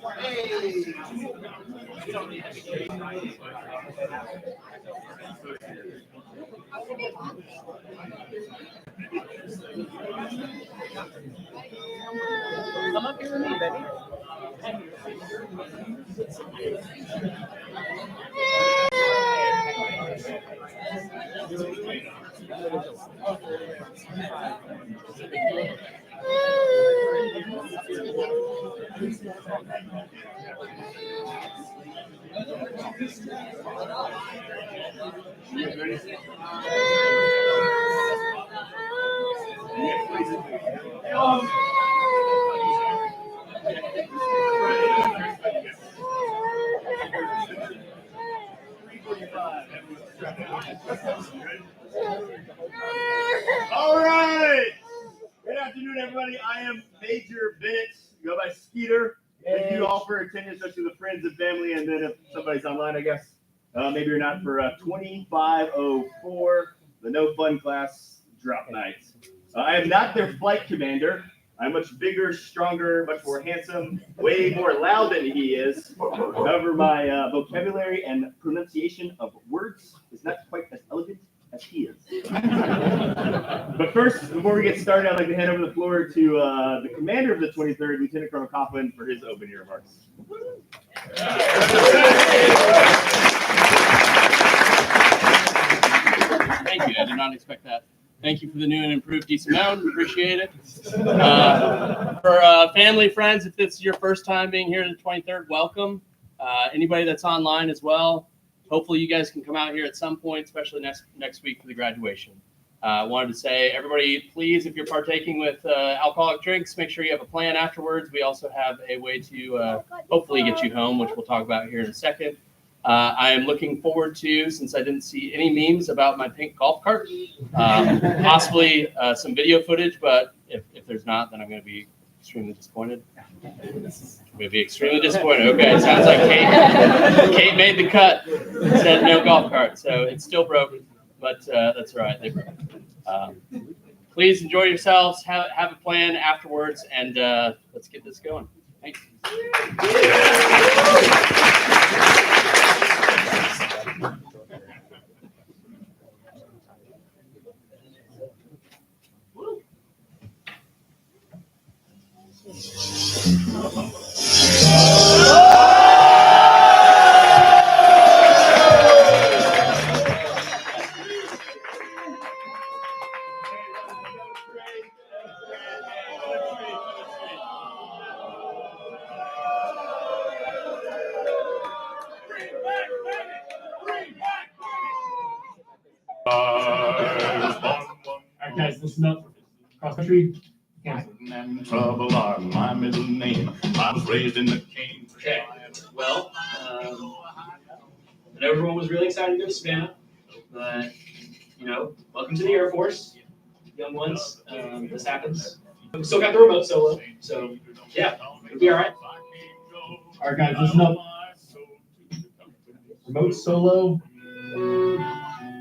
Come up here with me, baby. All right. Good afternoon, everybody. I am Major Bennett. You go by Skeeter. Thank you all for attending, especially the friends and family. And then if somebody's online, I guess, maybe you're not, for 2504, the No Fun Class drop night. I am not their flight commander. I'm much bigger, stronger, much more handsome, way more loud than he is. However, my vocabulary and pronunciation of words is not quite as elegant as he is. But first, before we get started, I'd like to hand over the floor to the commander of the 23rd, Lieutenant Colonel Coughlin, for his opening remarks. Thank you. I did not expect that. Thank you for the new and improved DeMaso. Appreciate it. For family, friends, if this is your first time being here to the 23rd, welcome. Anybody that's online as well, hopefully you guys can come out here at some point, especially next week for the graduation. I wanted to say, everybody, please, if you're partaking with alcoholic drinks, make sure you have a plan afterwards. We also have a way to hopefully get you home, which we'll talk about here in a second. I am looking forward to, since I didn't see any memes about my pink golf cart, possibly some video footage, but if there's not, then I'm going to be extremely disappointed. I'm going to be extremely disappointed. Okay, sounds like Kate made the cut. Said no golf cart, so it's still broken, but that's all right. They broke. Please enjoy yourselves. Have a plan afterwards, and let's get this going. Thanks. Alright, guys, listen up. Cross country. And trouble are my middle name. I was raised in the cane. Okay. Well, I know everyone was really excited to go to Savannah, but welcome to the Air Force, young ones. This happens. We still got the remote solo, so yeah, it'll be all right. Alright, guys, listen up. Remote solo.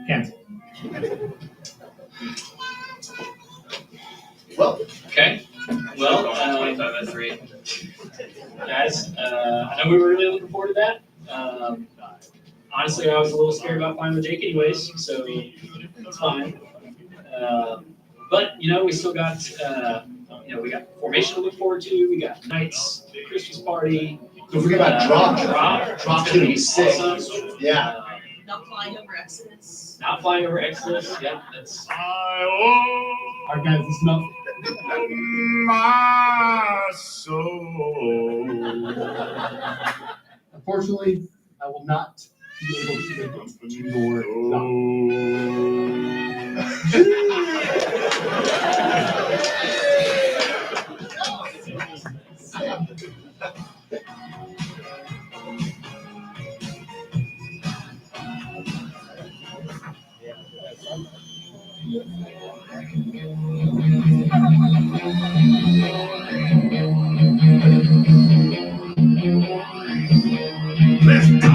Cancel. Well, okay. Well, 25-3. Guys, I know we were really looking forward to that. Honestly, I was a little scared about flying with Jake anyways, so it's fine. But, we still got, we got formation to look forward to. We got nights, Christmas party. Don't forget about drop. Drop's gonna be sick. Awesome. Yeah. Not flying over Exodus. Not flying over Exodus. Yeah, that's. Alright, guys, listen up. My soul. Unfortunately, I will not be able to make it to your Let's go.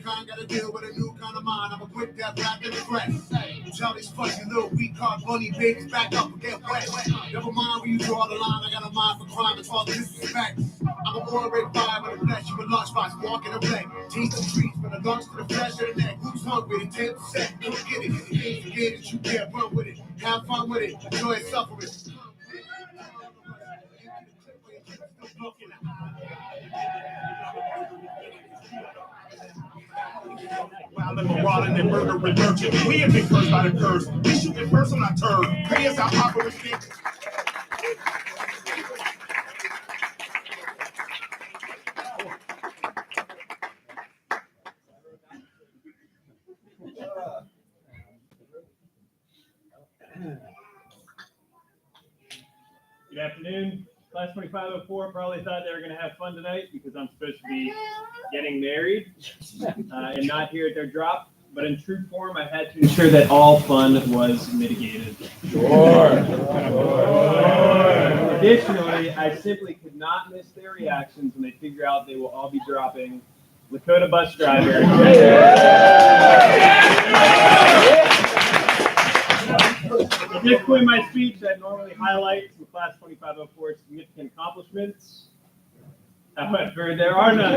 kind gotta deal with a new kind of mind. I'm a quick death rap in the grass. Tell these fuzzy little weak card bunny babies back up and get wet. Never mind where you draw the line. I got a mind for crime. It's all disrespect. I'm a boy red fire with a flesh. You a lunchbox walking the wreck. Teeth and treats from the lungs to the flesh of the neck. Who's hungry? The table set. Come get it. You can't forget it. You can't run with it. Have fun with it. Enjoy it. Suffer it. While the marauding and murdering merchant, we have been cursed by the curse. We shoot it first on our turn. Pay us our proper respect. Good afternoon. Class 2504 probably thought they were going to have fun tonight because I'm supposed to be getting married and not here at their drop. But in true form, I had to ensure that all fun was mitigated. Sure. Additionally, I simply could not miss their reactions when they figure out they will all be dropping Lakota bus driver. At this point in my speech, I normally highlight some Class 2504 significant accomplishments. However, there are none.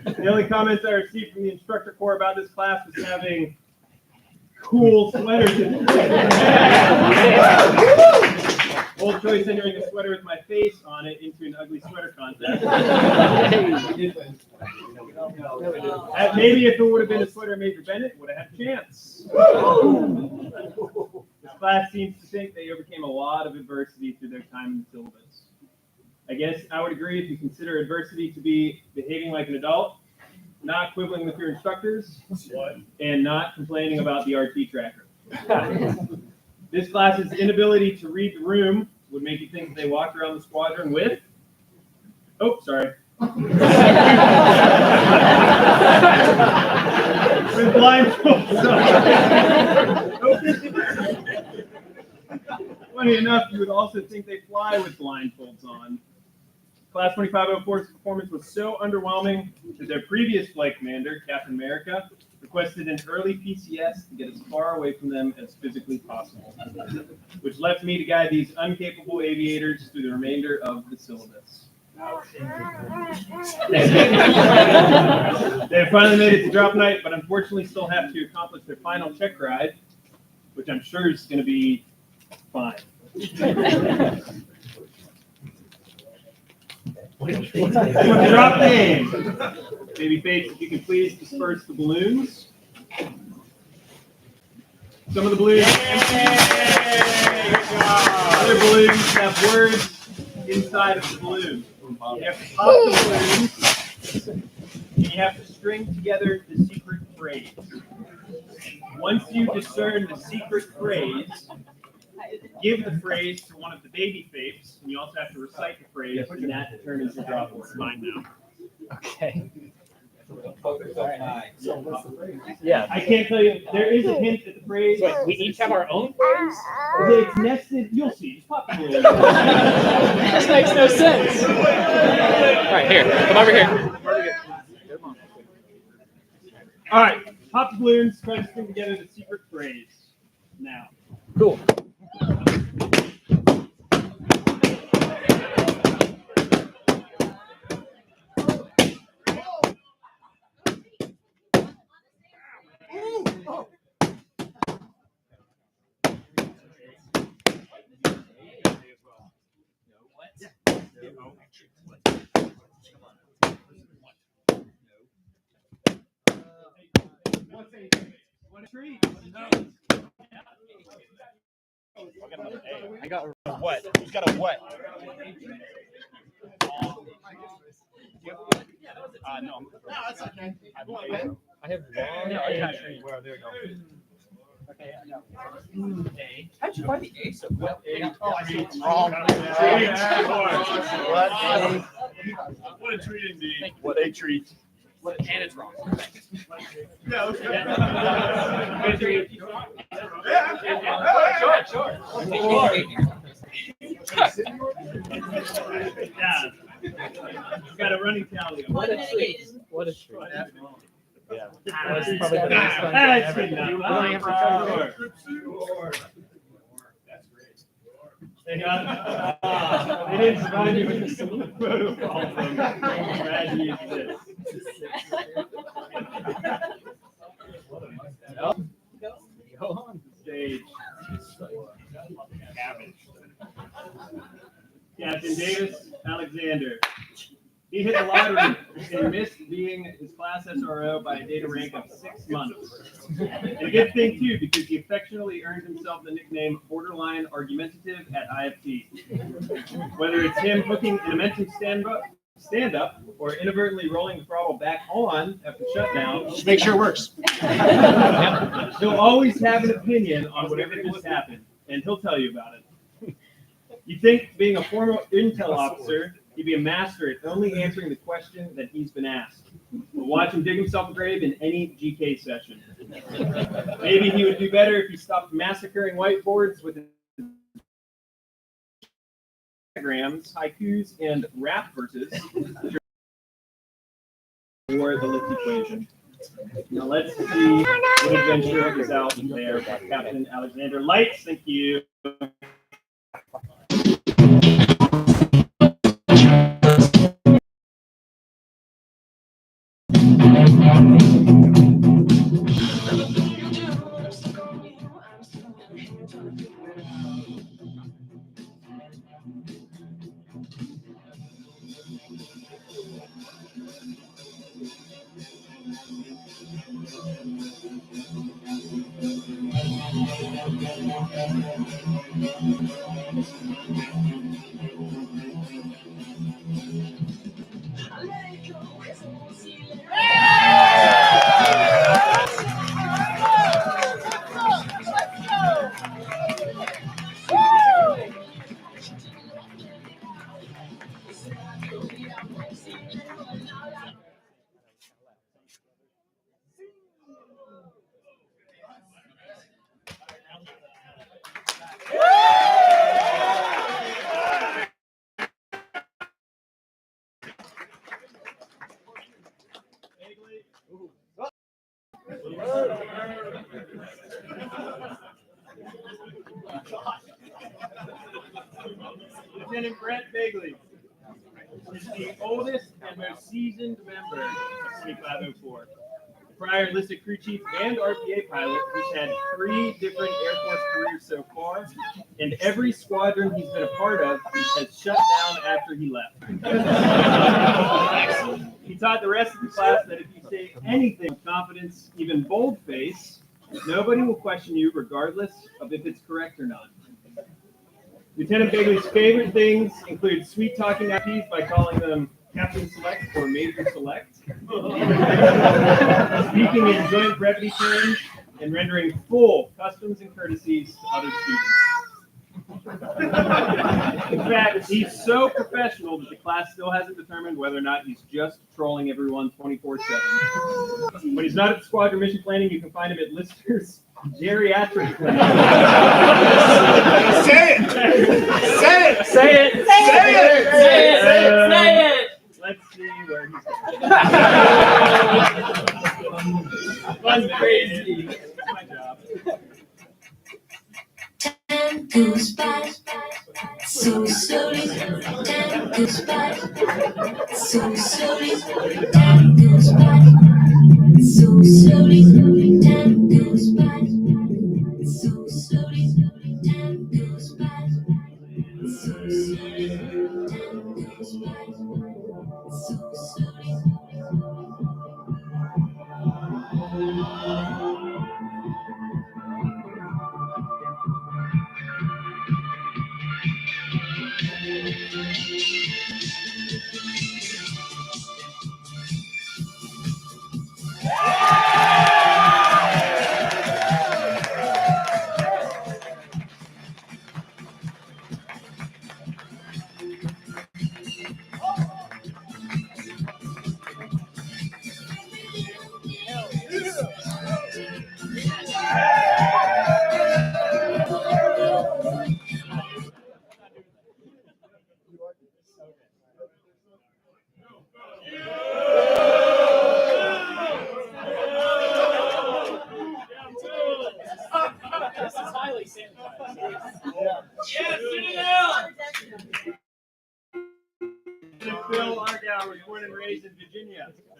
The only comments I received from the instructor corps about this class was having cool sweaters. Old choice entering a sweater with my face on it into an ugly sweater contest. Maybe if it would have been a sweater Major Bennett, would have had a chance. This class seems to think they overcame a lot of adversity through their time in the syllabus. I guess I would agree if you consider adversity to be behaving like an adult, not quibbling with your instructors, and not complaining about the RT tracker. This class's inability to read the room would make you think that they walked around the squadron with, with blindfolds on. Funny enough, you would also think they fly with blindfolds on. Class 2504's performance was so underwhelming that their previous flight commander, Captain America, requested an early PCS to get as far away from them as physically possible, which left me to guide these incapable aviators through the remainder of the syllabus. They have finally made it to drop night, but unfortunately still have to accomplish their final check ride, which I'm sure is going to be fine. Drop name. Baby Fates, if you can please disperse the balloons. Some of the balloons. Other balloons have words inside of the balloon. You have to pop the balloons, and you have to string together the secret phrase. Once you discern the secret phrase, give the phrase to one of the baby Fates, and you also have to recite the phrase, and that determines your drop order. Mine now. Okay. Yeah. I can't tell you. There is a hint that the phrase. Wait, we each have our own phrase? It's nested. You'll see. Just pop the balloon. This makes no sense. All right, here. Come over here. All right. Pop the balloons. Try to string together the secret phrase. Now. Cool. What a treat. I got What? Who's got a what? No. No, that's okay. I have one. Well, there you go. Okay, I know. How'd you find the A so well? Oh, I see. Wrong. What a treat indeed. What a treat. And it's wrong. No. Good treat. Sure. Yeah. Got a running tally. What a One treat. negative. What a treat. Yeah. That was probably the most fun That's thing good ever. enough. We don't have to try to They didn't provide you with a single protocol from Brad exists. Go on stage. Captain Davis Alexander. He hit the lottery and missed being his class SRO by a data rank of 6 months. And a good thing too, because he affectionately earned himself the nickname borderline argumentative at IFT. Whether it's him hooking an Momentum stand-up or inadvertently rolling the throttle back on after shutdown, Just make sure it works. he'll always have an opinion on whatever just happened, and he'll tell you about it. You think being a former intel officer, he'd be a master at only answering the question that he's been asked. We'll watch him dig himself a grave in any GK session. Maybe he would do better if he stopped massacring whiteboards with diagrams, haikus, and rap verses for the lift equation. Now let's see what adventure is out there. Captain Alexander Lights, thank you. Lieutenant Brent Bagley is the oldest and most seasoned member of C504. Prior enlisted crew chief and RPA pilot, who's had 3 different Air Force careers so far, and every squadron he's been a part of has shut down after he left. He taught the rest of the class that if you say anything with confidence, even boldface, nobody will question you regardless of if it's correct or not. Lieutenant Bagley's favorite things include sweet-talking IPs by calling them Captain Select or Major Select, speaking in joint brevity terms, and rendering full customs and courtesies to other students. In fact, he's so professional that the class still hasn't determined whether or not he's just trolling everyone 24/7. When he's not at squadron mission planning, you can find him at Lister's geriatric clinic. Say it! Say it! Say it! Say it! Say it! Say it! Let's see where he's going. Crazy. That's my job. Time goes by so slowly. Time goes by so slowly. Time goes by so slowly. Time goes by so slowly. Time goes by so slowly. Time goes by so slowly.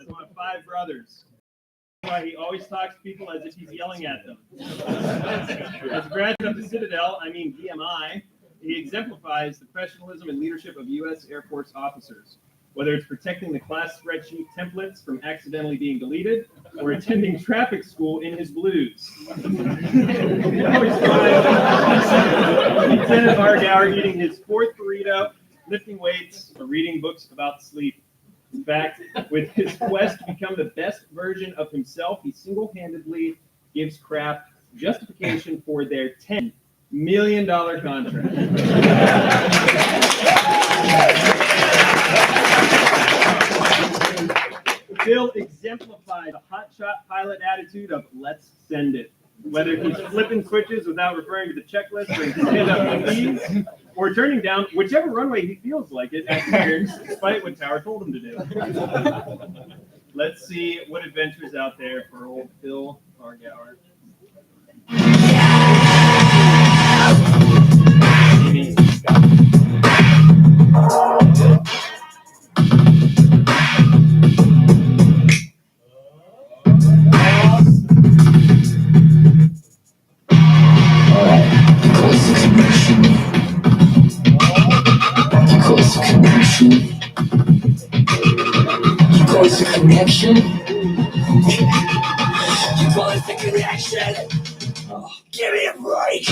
as one of 5 brothers. Why he always talks to people as if he's yelling at them. As a graduate of the Citadel, DMI, he exemplifies the professionalism and leadership of U.S. Air Force officers. Whether it's protecting the class spreadsheet templates from accidentally being deleted, or attending traffic school in his blues. You always find Lieutenant Argauer eating his 4th burrito, lifting weights, or reading books about sleep. In fact, with his quest to become the best version of himself, he single-handedly gives Kraft justification for their $10 million contract. Bill exemplified the hotshot pilot attitude of "let's send it." Whether he's flipping switches without referring to the checklist, or stand up please, or turning down whichever runway he feels like it as he turns, despite what Tower told him to do. Let's see what adventures out there for old Bill Argauer. Connection. You call it the connection. Oh, give me a break.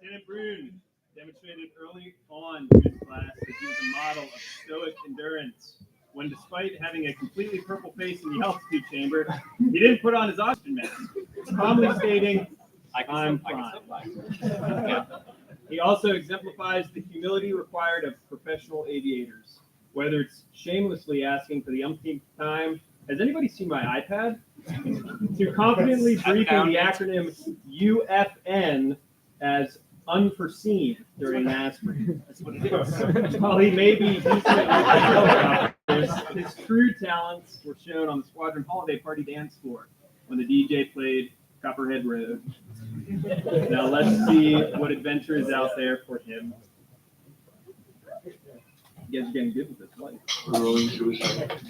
Lieutenant Brune demonstrated early on in his class that he was a model of stoic endurance. When, despite having a completely purple face in the altitude chamber, he didn't put on his oxygen mask, calmly stating, "I'm fine." He also exemplifies the humility required of professional aviators. Whether it's shamelessly asking for the umpteenth time, "Has anybody seen my iPad?" to confidently briefing the acronym UFN as unforeseen during mastery. That's what it is. While he may be decent with helicopters, his true talents were shown on the squadron holiday party dance floor when the DJ played Copperhead Road. Now let's see what adventure is out there for him. You guys are getting good with this flight. Rolling suicide.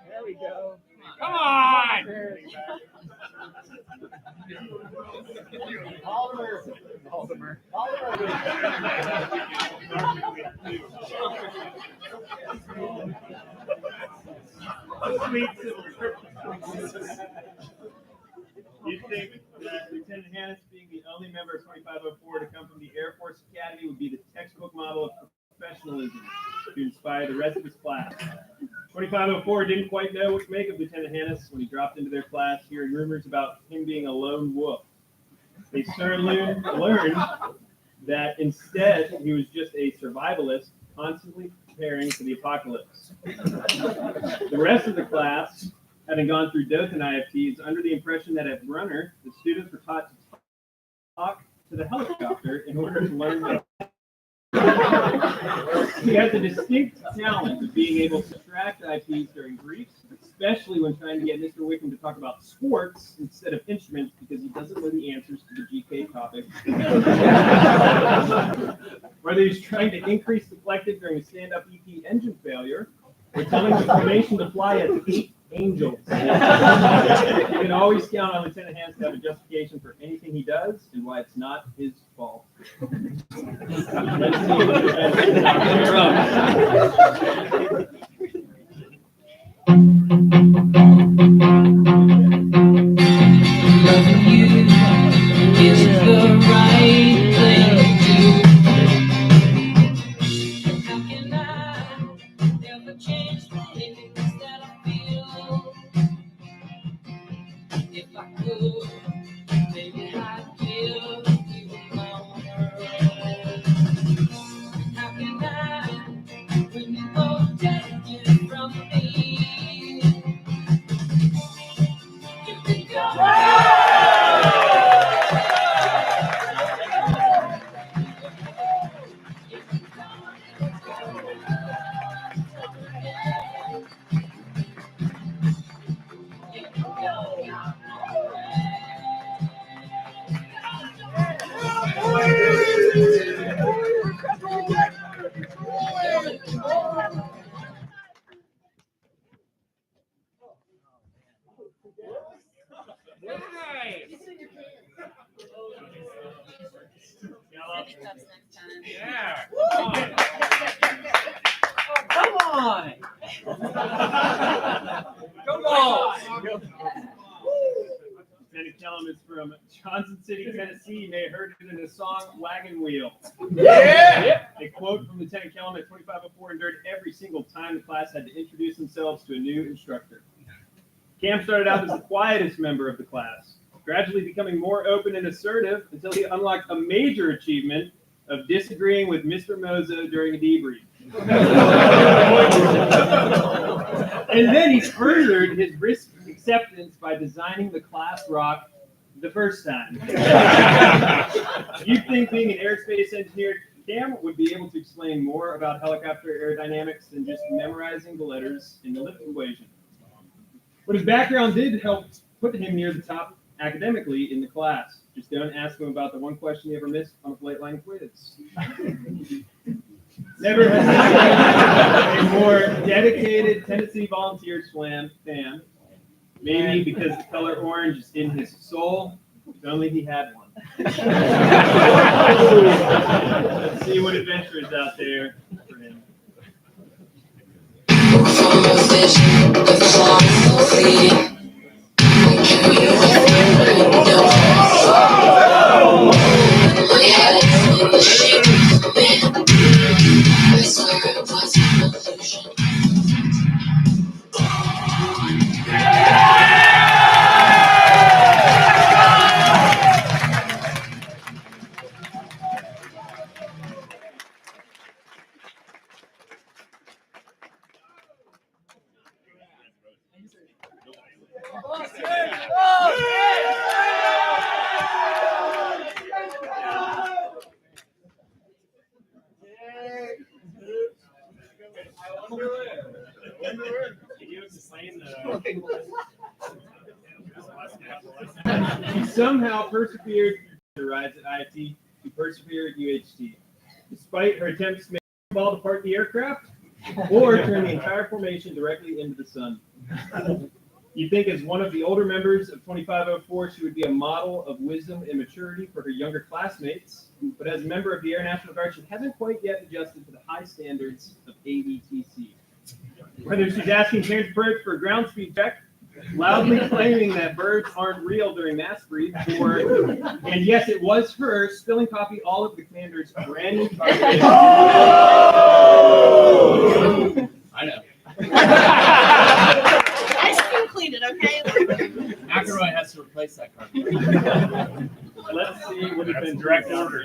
There we go. Come on! Baltimore. You'd think that Lieutenant Hannes, being the only member of 2504 to come from the Air Force Academy, would be the textbook model of professionalism to inspire the rest of his class. 2504 didn't quite know what to make of Lieutenant Hannes when he dropped into their class, hearing rumors about him being a lone wolf. They soon learned that instead he was just a survivalist, constantly preparing for the apocalypse. The rest of the class having gone through Dothan IFT, is under the impression that at Brunner, the students were taught to talk to the helicopter in order to learn how. He has a distinct talent of being able to distract IPs during briefs, especially when trying to get Mr. Wickham to talk about sports instead of instruments because he doesn't know the answers to the GK topic. Whether he's trying to increase the collective during a stand-up EP engine failure, or telling the formation to fly at 8 angels. You can always count on Lieutenant Hans to have a justification for anything he does and why it's not his fault. Let's see what Loving you is the right thing to do. How can I never change the things that I feel? If I could, maybe I'd give you my world. How can I, when you both take it from me? You can go. Yeah. Come on. Come on. Lieutenant Kellum is from Johnson City, Tennessee. You may have heard it in the song Wagon Wheel. Yeah. A quote from Lieutenant Kellum at 2504 endured every single time the class had to introduce themselves to a new instructor. Cam started out as the quietest member of the class, gradually becoming more open and assertive until he unlocked a major achievement of disagreeing with Mr. Mozo during a debrief. And then he furthered his risk acceptance by designing the class rock the first time. You'd think being an aerospace engineer, Cam would be able to explain more about helicopter aerodynamics than just memorizing the letters in the lift equation. But his background did help put him near the top academically in the class. Just don't ask him about the one question he ever missed on a flight line quiz. Never has been a more dedicated Tennessee Volunteer Slam fan. Maybe because the color orange is in his soul. If only he had one. Let's see what adventure is out there for him. He somehow persevered to rise at IFT. He persevered at UHT. Despite her attempts to make the ball depart the aircraft or turn the entire formation directly into the sun. You think as one of the older members of 2504, she would be a model of wisdom and maturity for her younger classmates, but as a member of the Air National Guard, she hasn't quite yet adjusted to the high standards of AVTC. Whether she's asking parents birds for a ground speed check, loudly claiming that birds aren't real during mass brief, or, and yes, it was her, spilling coffee all of the commander's brand new carpet. Oh! I know. I still clean it, okay? McElroy has to replace that carpet. Let's see what has been direct order.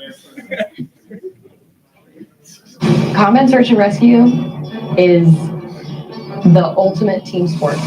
Combat search and rescue is the ultimate team sport.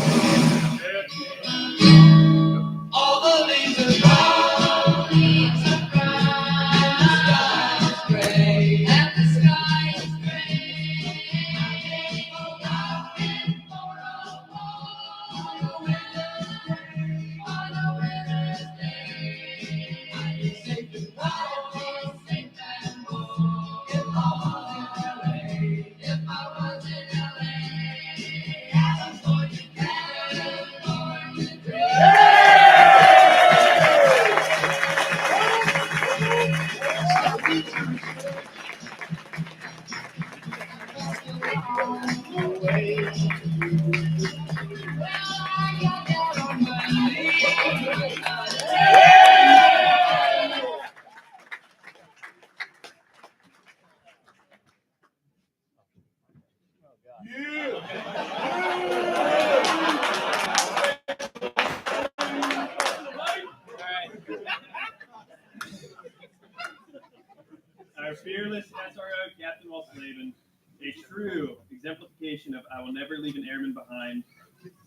fearless SRO, Captain Walslavin, a true exemplification of I will never leave an airman behind,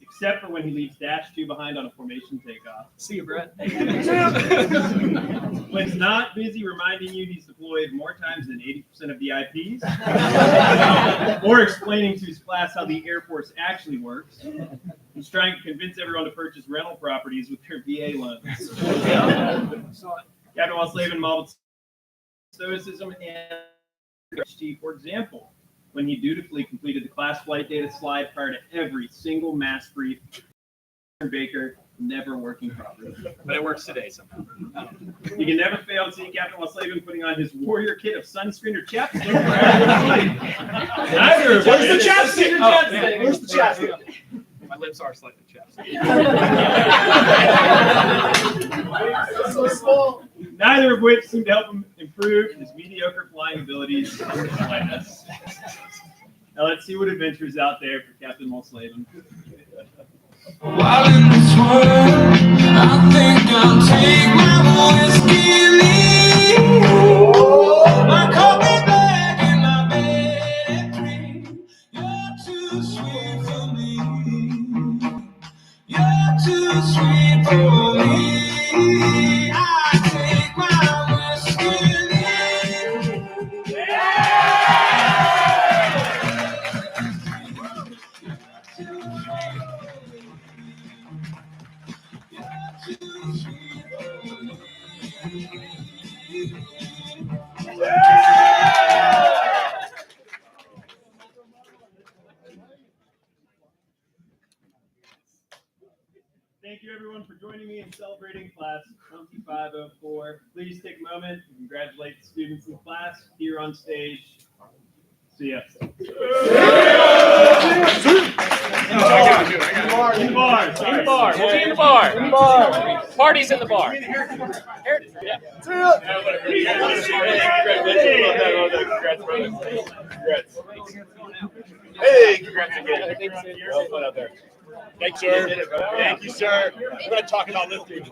except for when he leaves -2 behind on a formation takeoff. See you, Brett. When he's not busy reminding you he's deployed more times than 80% of the IPs, or explaining to his class how the Air Force actually works. He's trying to convince everyone to purchase rental properties with their VA loans. Captain Walslavin modeled stoicism and HT, for example, when he dutifully completed the class flight data slide prior to every single mass brief. Baker never working properly. But it works today somehow. You can never fail to see Captain Walslavin putting on his warrior kit of sunscreen or chapstick. Neither of Where's the which- chapstick? Oh, man. Where's the chapstick? My lips are slightly chapped. So small. Neither of which seem to help him improve his mediocre flying abilities. Now let's see what adventures out there for Captain Walslavin. While in this world, I think I'll take my whiskey leave. My coffee bag in my bed and dream. You're too sweet for me. You're too sweet for me. I take my whiskey leave. Thank you everyone for joining me in celebrating class 2504. Please take a moment to congratulate the students in class here on stage. See ya. In the bar. In the bar. We'll be in the bar. Party's in the bar. Hey, congrats again. Well put out there. Thanks, sir. Thank you, sir. I'm going to talk about lifting.